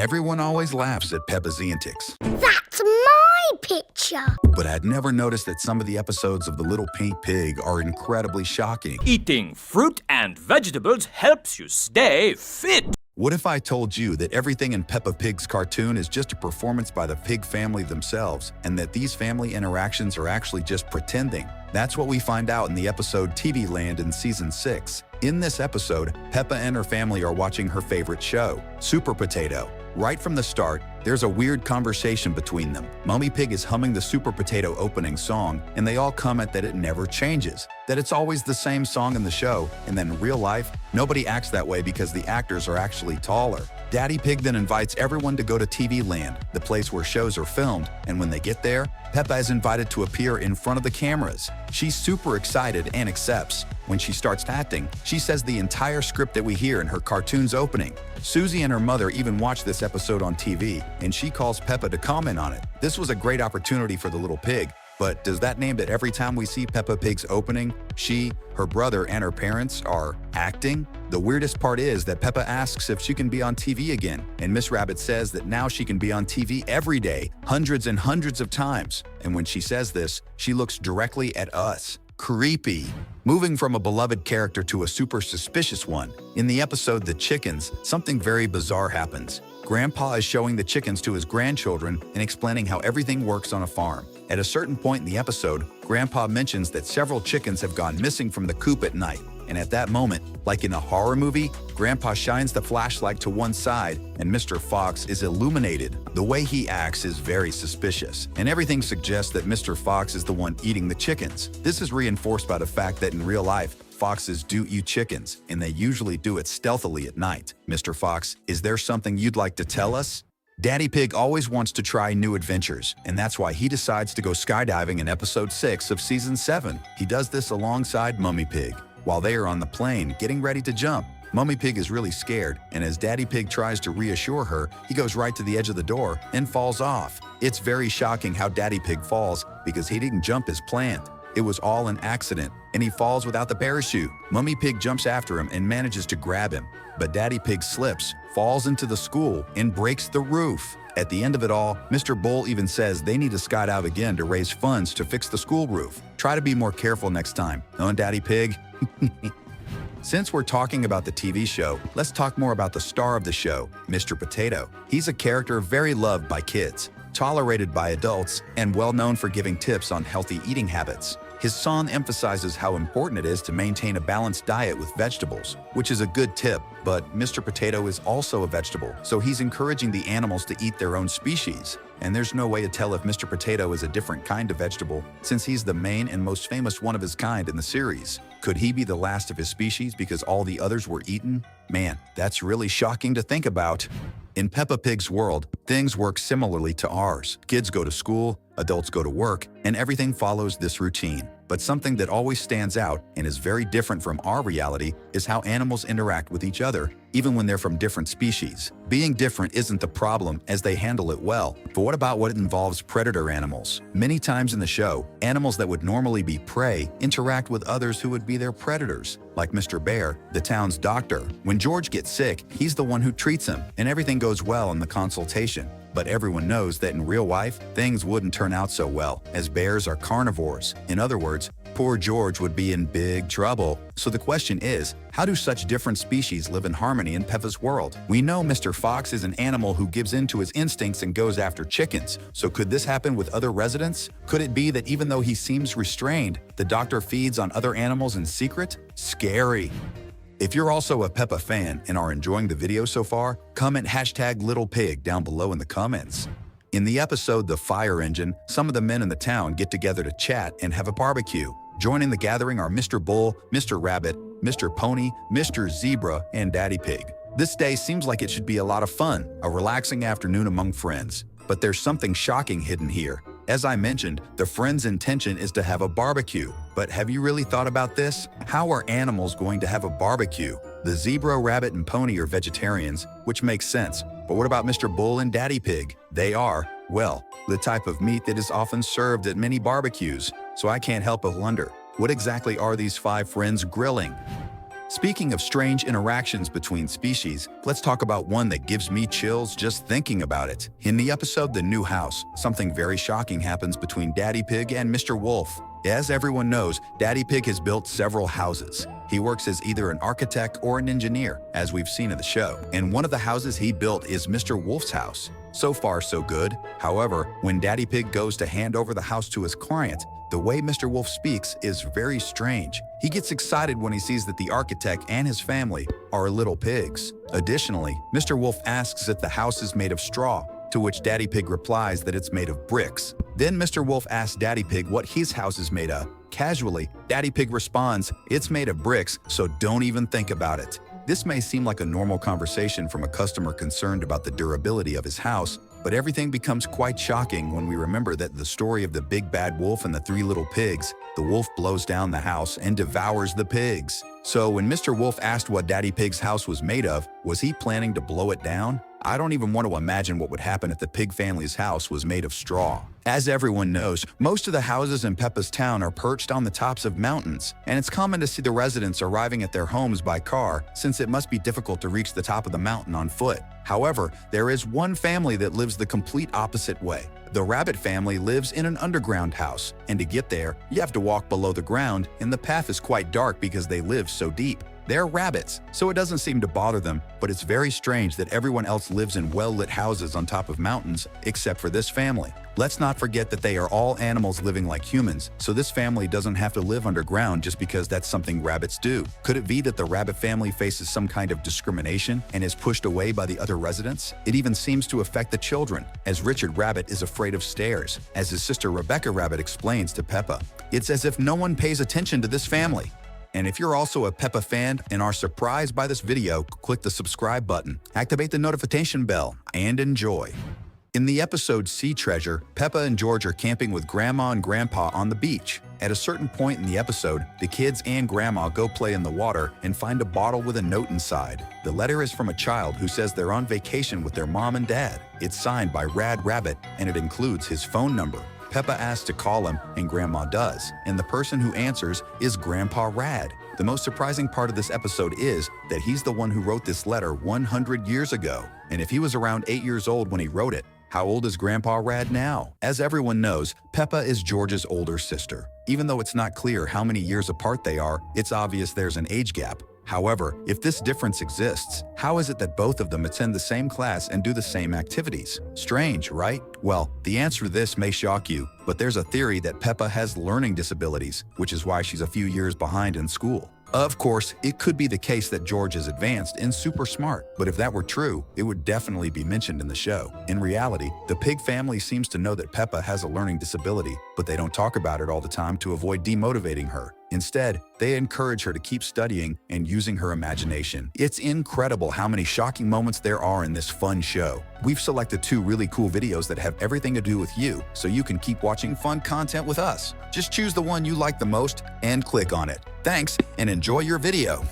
everyone always laughs at Peppa's antics. That's my picture. But I'd never noticed that some of the episodes of The Little Pink Pig are incredibly shocking. Eating fruit and vegetables helps you stay fit. What if I told you that everything in Peppa Pig's cartoon is just a performance by the pig family themselves, and that these family interactions are actually just pretending? That's what we find out in the episode TV Land in Season 6. In this episode, Peppa and her family are watching her favorite show, Super Potato. Right from the start, there's a weird conversation between them. Mummy Pig is humming the Super Potato opening song, and they all comment that it never changes, that it's always the same song in the show, and then in real life, nobody acts that way because the actors are actually taller. Daddy Pig then invites everyone to go to TV Land, the place where shows are filmed, and when they get there, Peppa is invited to appear in front of the cameras. She's super excited and accepts. When she starts acting, she says the entire script that we hear in her cartoon's opening. Susie and her mother even watch this episode on TV, and she calls Peppa to comment on it. This was a great opportunity for the little pig, but does that mean that every time we see Peppa Pig's opening, she, her brother, and her parents are acting? The weirdest part is that Peppa asks if she can be on TV again, and Miss Rabbit says that now she can be on TV every day, hundreds and hundreds of times. And when she says this, she looks directly at us. Creepy. Moving from a beloved character to a super suspicious one, in the episode The Chickens, something very bizarre happens. Grandpa is showing the chickens to his grandchildren and explaining how everything works on a farm. At a certain point in the episode, Grandpa mentions that several chickens have gone missing from the coop at night. And at that moment, like in a horror movie, Grandpa shines the flashlight to one side and Mr. Fox is illuminated. The way he acts is very suspicious, and everything suggests that Mr. Fox is the one eating the chickens. This is reinforced by the fact that in real life, foxes do eat chickens, and they usually do it stealthily at night. Mr. Fox, is there something you'd like to tell us? Daddy Pig always wants to try new adventures, and that's why he decides to go skydiving in episode 6 of season 7. He does this alongside Mummy Pig. While they are on the plane, getting ready to jump, Mummy Pig is really scared, and as Daddy Pig tries to reassure her, he goes right to the edge of the door and falls off. It's very shocking how Daddy Pig falls because he didn't jump as planned. It was all an accident, and he falls without the parachute. Mummy Pig jumps after him and manages to grab him, but Daddy Pig slips, falls into the school, and breaks the roof. At the end of it all, Mr. Bull even says they need to skydive again to raise funds to fix the school roof. Try to be more careful next time, huh, Daddy Pig? Since we're talking about the TV show, let's talk more about the star of the show, Mr. Potato. He's a character very loved by kids, tolerated by adults, and well known for giving tips on healthy eating habits. His song emphasizes how important it is to maintain a balanced diet with vegetables, which is a good tip, but Mr. Potato is also a vegetable, so he's encouraging the animals to eat their own species. And there's no way to tell if Mr. Potato is a different kind of vegetable, since he's the main and most famous one of his kind in the series. Could he be the last of his species because all the others were eaten? Man, that's really shocking to think about. In Peppa Pig's world, things work similarly to ours. Kids go to school, adults go to work, and everything follows this routine. But something that always stands out and is very different from our reality is how animals interact with each other, even when they're from different species. Being different isn't the problem, as they handle it well. But what about what involves predator animals? Many times in the show, animals that would normally be prey interact with others who would be their predators. Like Mr. Bear, the town's doctor. When George gets sick, he's the one who treats him, and everything goes well in the consultation. But everyone knows that in real life, things wouldn't turn out so well, as bears are carnivores. In other words, poor George would be in big trouble. So the question is, how do such different species live in harmony in Peppa's world? We know Mr. Fox is an animal who gives in to his instincts and goes after chickens. So could this happen with other residents? Could it be that even though he seems restrained, the doctor feeds on other animals in secret? Scary. If you're also a Peppa fan and are enjoying the video so far, comment #LittlePig down below in the comments. In the episode The Fire Engine, some of the men in the town get together to chat and have a barbecue. Joining the gathering are Mr. Bull, Mr. Rabbit, Mr. Pony, Mr. Zebra, and Daddy Pig. This day seems like it should be a lot of fun, a relaxing afternoon among friends. But there's something shocking hidden here. As I mentioned, the friends' intention is to have a barbecue. But have you really thought about this? How are animals going to have a barbecue? The zebra, rabbit, and pony are vegetarians, which makes sense. But what about Mr. Bull and Daddy Pig? They are, well, the type of meat that is often served at many barbecues. So I can't help but wonder, what exactly are these 5 friends grilling? Speaking of strange interactions between species, let's talk about one that gives me chills just thinking about it. In the episode The New House, something very shocking happens between Daddy Pig and Mr. Wolf. As everyone knows, Daddy Pig has built several houses. He works as either an architect or an engineer, as we've seen in the show. And one of the houses he built is Mr. Wolf's house. So far, so good. However, when Daddy Pig goes to hand over the house to his client, the way Mr. Wolf speaks is very strange. He gets excited when he sees that the architect and his family are little pigs. Additionally, Mr. Wolf asks if the house is made of straw, to which Daddy Pig replies that it's made of bricks. Then Mr. Wolf asks Daddy Pig what his house is made of. Casually, Daddy Pig responds, "It's made of bricks, so don't even think about it." This may seem like a normal conversation from a customer concerned about the durability of his house, but everything becomes quite shocking when we remember that the story of the big bad wolf and the three little pigs, the wolf blows down the house and devours the pigs. So when Mr. Wolf asked what Daddy Pig's house was made of, was he planning to blow it down? I don't even want to imagine what would happen if the pig family's house was made of straw. As everyone knows, most of the houses in Peppa's town are perched on the tops of mountains, and it's common to see the residents arriving at their homes by car since it must be difficult to reach the top of the mountain on foot. However, there is one family that lives the complete opposite way. The rabbit family lives in an underground house, and to get there, you have to walk below the ground, and the path is quite dark because they live so deep. They're rabbits, so it doesn't seem to bother them, but it's very strange that everyone else lives in well-lit houses on top of mountains except for this family. Let's not forget that they are all animals living like humans, so this family doesn't have to live underground just because that's something rabbits do. Could it be that the rabbit family faces some kind of discrimination and is pushed away by the other residents? It even seems to affect the children, as Richard Rabbit is afraid of stairs. As his sister Rebecca Rabbit explains to Peppa, it's as if no one pays attention to this family. And if you're also a Peppa fan and are surprised by this video, click the subscribe button, activate the notification bell, and enjoy. In the episode Sea Treasure, Peppa and George are camping with Grandma and Grandpa on the beach. At a certain point in the episode, the kids and Grandma go play in the water and find a bottle with a note inside. The letter is from a child who says they're on vacation with their mom and dad. It's signed by Rad Rabbit, and it includes his phone number. Peppa asks to call him, and Grandma does, and the person who answers is Grandpa Rad. The most surprising part of this episode is that he's the one who wrote this letter 100 years ago. And if he was around 8 years old when he wrote it, how old is Grandpa Rad now? As everyone knows, Peppa is George's older sister. Even though it's not clear how many years apart they are, it's obvious there's an age gap. However, if this difference exists, how is it that both of them attend the same class and do the same activities? Strange, right? Well, the answer to this may shock you, but there's a theory that Peppa has learning disabilities, which is why she's a few years behind in school. Of course, it could be the case that George is advanced and super smart, but if that were true, it would definitely be mentioned in the show. In reality, the pig family seems to know that Peppa has a learning disability, but they don't talk about it all the time to avoid demotivating her. Instead, they encourage her to keep studying and using her imagination. It's incredible how many shocking moments there are in this fun show. We've selected 2 really cool videos that have everything to do with you, so you can keep watching fun content with us. Just choose the one you like the most and click on it. Thanks, and enjoy your video.